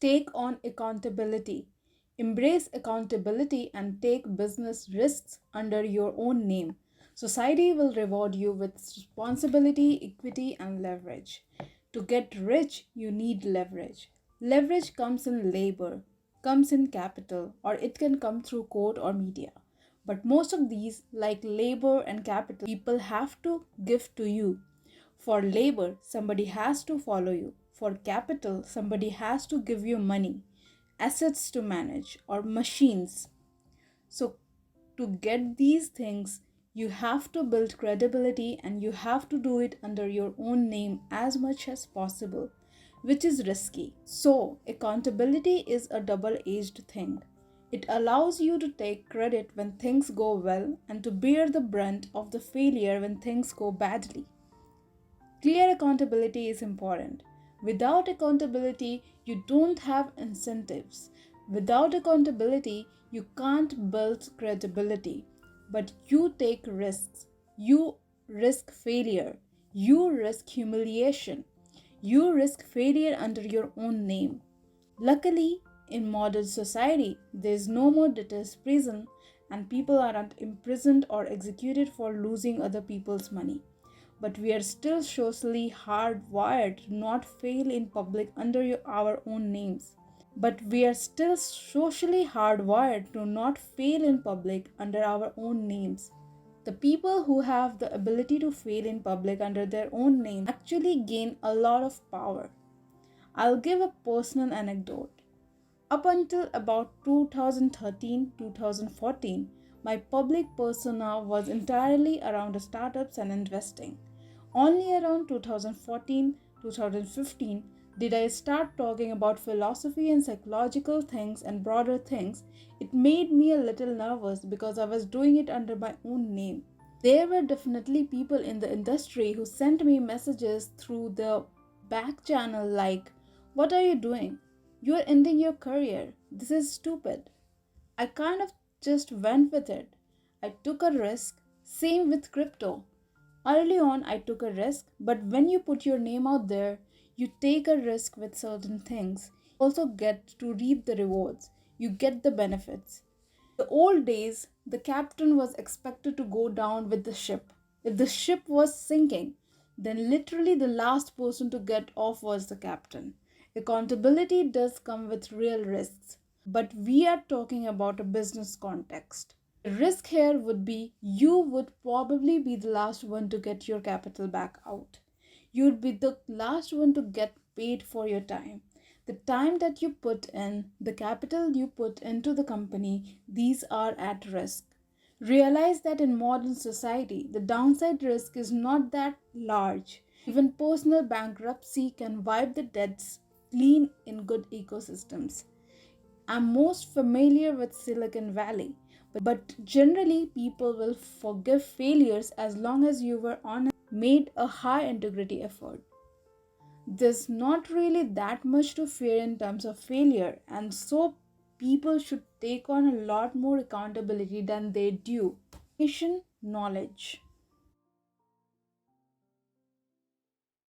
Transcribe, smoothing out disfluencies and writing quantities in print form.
Take on accountability. Embrace accountability and take business risks under your own name. Society will reward you with responsibility, equity, and leverage. To get rich, you need leverage. Leverage comes in labor, comes in capital, or it can come through court or media. But most of these, like labor and capital, people have to give to you. For labor, somebody has to follow you. For capital, somebody has to give you money, assets to manage, or machines. So, to get these things, you have to build credibility and you have to do it under your own name as much as possible, which is risky. So, accountability is a double edged thing. It allows you to take credit when things go well and to bear the brunt of the failure when things go badly. Clear accountability is important. Without accountability, you don't have incentives. Without accountability, you can't build credibility. But you take risks. You risk failure. You risk humiliation. You risk failure under your own name. Luckily, in modern society, there is no more debtor's prison and people aren't imprisoned or executed for losing other people's money. But we are still socially hardwired to not fail in public under our own names. But we are still socially hardwired to not fail in public under our own names. The people who have the ability to fail in public under their own name actually gain a lot of power. I'll give a personal anecdote. Up until about 2013 2014, my public persona was entirely around startups and investing. Only around 2014 2015 did I start talking about philosophy and psychological things and broader things. It made me a little nervous because I was doing it under my own name. There were definitely people in the industry who sent me messages through the back channel like, "What are you doing? You are ending your career. This is stupid." I kind of just went with it. I took a risk. Same with crypto. Early on, I took a risk, but when you put your name out there, you take a risk with certain things. You also get to reap the rewards. You get the benefits. In the old days, the captain was expected to go down with the ship. If the ship was sinking, then literally the last person to get off was the captain. Accountability does come with real risks, but we are talking about a business context. The risk here would be you would probably be the last one to get your capital back out. You'd be the last one to get paid for your time. The time that you put in, the capital you put into the company, these are at risk. Realize that in modern society, the downside risk is not that large. Even personal bankruptcy can wipe the debts clean in good ecosystems. I'm most familiar with Silicon Valley, but generally people will forgive failures as long as you were honest, made a high integrity effort. There's not really that much to fear in terms of failure, and so people should take on a lot more accountability than they do. Knowledge.